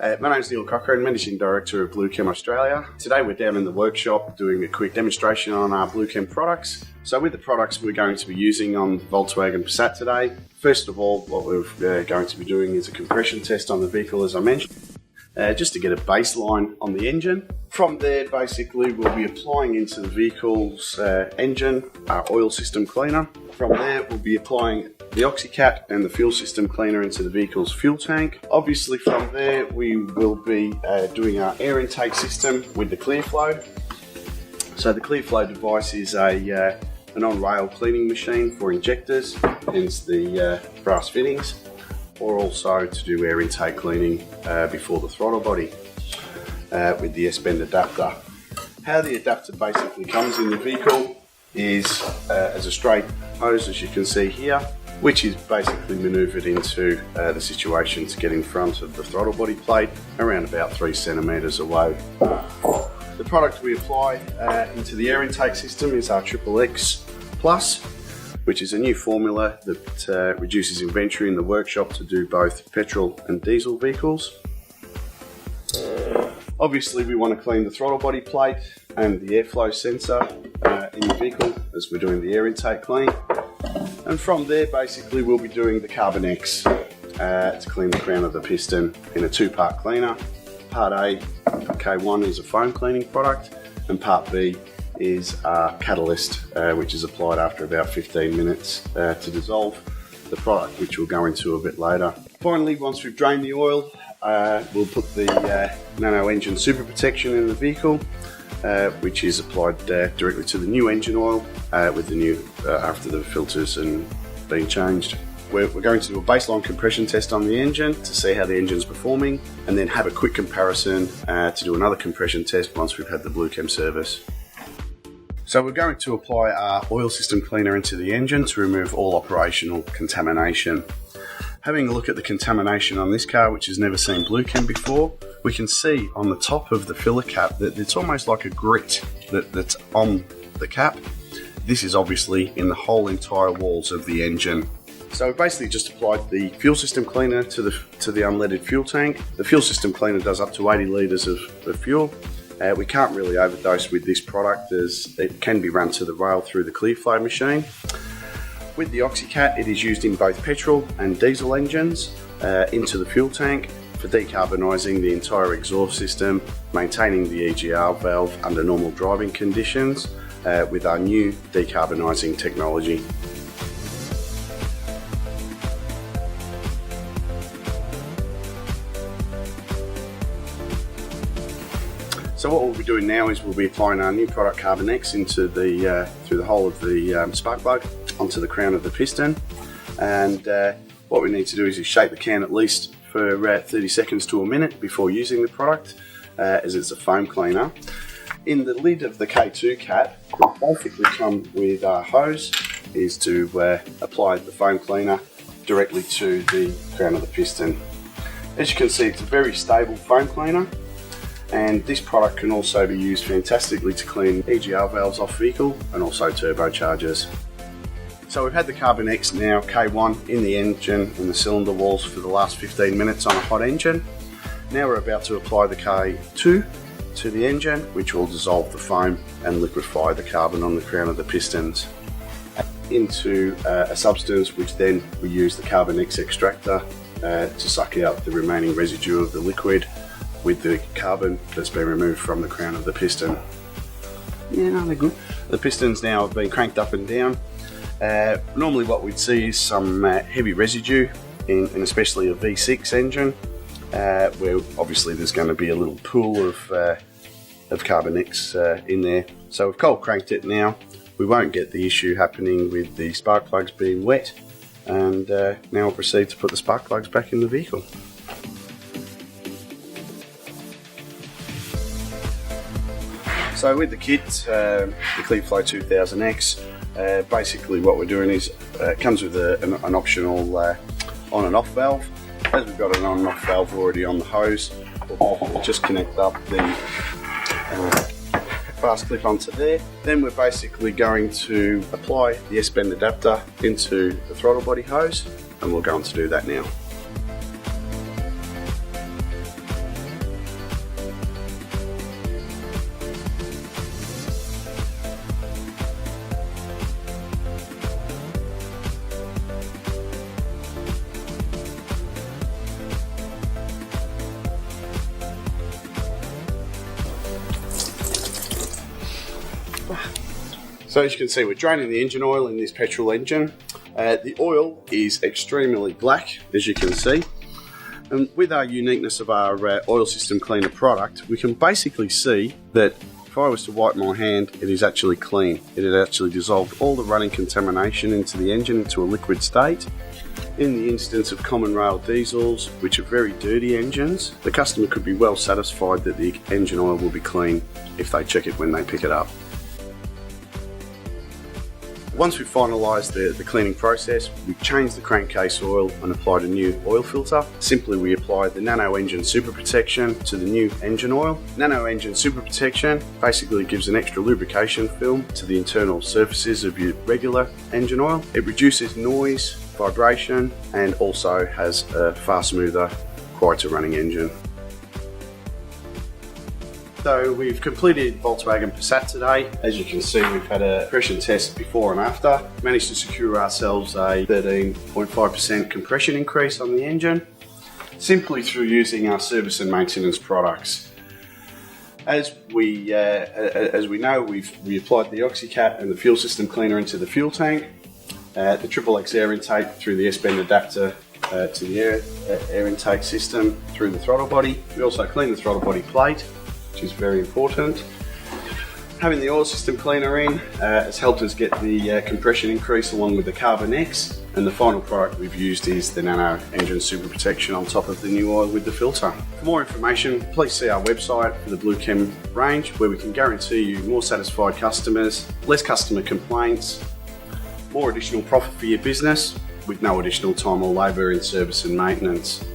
My name is Cochrane, Managing Director of Bluechem Australia. Today we're down in the workshop doing a quick demonstration on our Bluechem products. So with the products we're going to be using on Volkswagen Passat today, first of all what we're going to be doing is a compression test on the vehicle, as I mentioned, just to get a baseline on the engine. From there basically we'll be applying into the vehicle's engine our oil system cleaner. From there we'll be applying the OxyCat and the fuel system cleaner into the vehicle's fuel tank. Obviously from there we will be doing our air intake system with the ClearFlow. So the ClearFlow device is an on-rail cleaning machine for injectors, hence the brass fittings, or also to do air intake cleaning before the throttle body with the S-bend adapter. How the adapter basically comes in the vehicle is as a straight hose, as you can see here, which is basically manoeuvred into the situation to get in front of the throttle body plate around about 3 centimetres away. The product we apply into the air intake system is our XXX Plus, which is a new formula that reduces inventory in the workshop to do both petrol and diesel vehicles. Obviously we want to clean the throttle body plate and the airflow sensor in the vehicle as we're doing the air intake clean. And from there basically we'll be doing the Carbon X to clean the crown of the piston in a two-part cleaner. Part A, K1, is a foam cleaning product, and Part B is our catalyst, which is applied after about 15 minutes to dissolve the product, which we'll go into a bit later. Finally, once we've drained the oil, we'll put the NANO Engine Super Protection in the vehicle, which is applied directly to the new engine oil with the new after the filters and being changed. We're going to do a baseline compression test on the engine to see how the engine's performing, and then have a quick comparison to do another compression test once we've had the bluechem-Service. So we're going to apply our oil system cleaner into the engine to remove all operational contamination. Having a look at the contamination on this car, which has never seen Bluechem before, we can see on the top of the filler cap that it's almost like a grit that's on the cap. This is obviously in the whole entire walls of the engine. So we basically just applied the fuel system cleaner to the unleaded fuel tank. The fuel system cleaner does up to 80 litres of fuel. We can't really overdose with this product as it can be run to the rail through the ClearFlow machine. With the OxyCat, it is used in both petrol and diesel engines into the fuel tank for decarbonising the entire exhaust system, maintaining the EGR valve under normal driving conditions with our new decarbonising technology. So what we'll be doing now is we'll be applying our new product Carbon X into the through the whole of the spark plug onto the crown of the piston, and what we need to do is shake the can at least for 30 seconds to a minute before using the product, as it's a foam cleaner. In the lid of the K2 cat, we basically come with our hose is to apply the foam cleaner directly to the crown of the piston. As you can see, it's a very stable foam cleaner, and this product can also be used fantastically to clean EGR valves off vehicle and also turbochargers. So we've had the Carbon X now, K1, in the engine and the cylinder walls for the last 15 minutes on a hot engine. Now we're about to apply the K2 to the engine, which will dissolve the foam and liquefy the carbon on the crown of the pistons into a substance, which then we use the Carbon X extractor to suck out the remaining residue of the liquid with the carbon that's been removed from the crown of the piston. Yeah, no, they're good. The pistons now have been cranked up and down. Normally what we'd see is some heavy residue in especially a V6 engine, where obviously there's going to be a little pool of Carbon X in there. So we've cold cranked it now. We won't get the issue happening with the spark plugs being wet, and now we'll proceed to put the spark plugs back in the vehicle. So with the kit, the ClearFlow 2000X, basically what we're doing is it comes with an optional on and off valve. As we've got an on and off valve already on the hose, we'll just connect up the fast clip onto there. Then we're basically going to apply the S-bend adapter into the throttle body hose, and we'll go on to do that now. So as you can see, we're draining the engine oil in this petrol engine. The oil is extremely black, as you can see. And with our uniqueness of our oil system cleaner product, we can basically see that if I was to wipe my hand, it is actually clean. It had actually dissolved all the running contamination into the engine into a liquid state. In the instance of common rail diesels, which are very dirty engines, the customer could be well satisfied that the engine oil will be clean if they check it when they pick it up. Once we've finalised the cleaning process, we've changed the crankcase oil and applied a new oil filter. Simply we apply the NANO ENGINE SUPER PROTECTION to the new engine oil. NANO ENGINE SUPER PROTECTION basically gives an extra lubrication film to the internal surfaces of your regular engine oil. It reduces noise, vibration, and also has a far smoother, quieter running engine. So we've completed Volkswagen Passat today. As you can see, we've had a compression test before and after. Managed to secure ourselves a 13.5% compression increase on the engine, simply through using our service and maintenance products. As we know, we applied the OxyCat and the fuel system cleaner into the fuel tank, the XXX air intake through the S-bend adapter to the air intake system through the throttle body. We also cleaned the throttle body plate, which is very important. Having the oil system cleaner in has helped us get the compression increase along with the Carbon X, and the final product we've used is the NANO ENGINE SUPER PROTECTION on top of the new oil with the filter. For more information, please see our website for the Bluechem range, where we can guarantee you more satisfied customers, less customer complaints, more additional profit for your business with no additional time or labour in service and maintenance.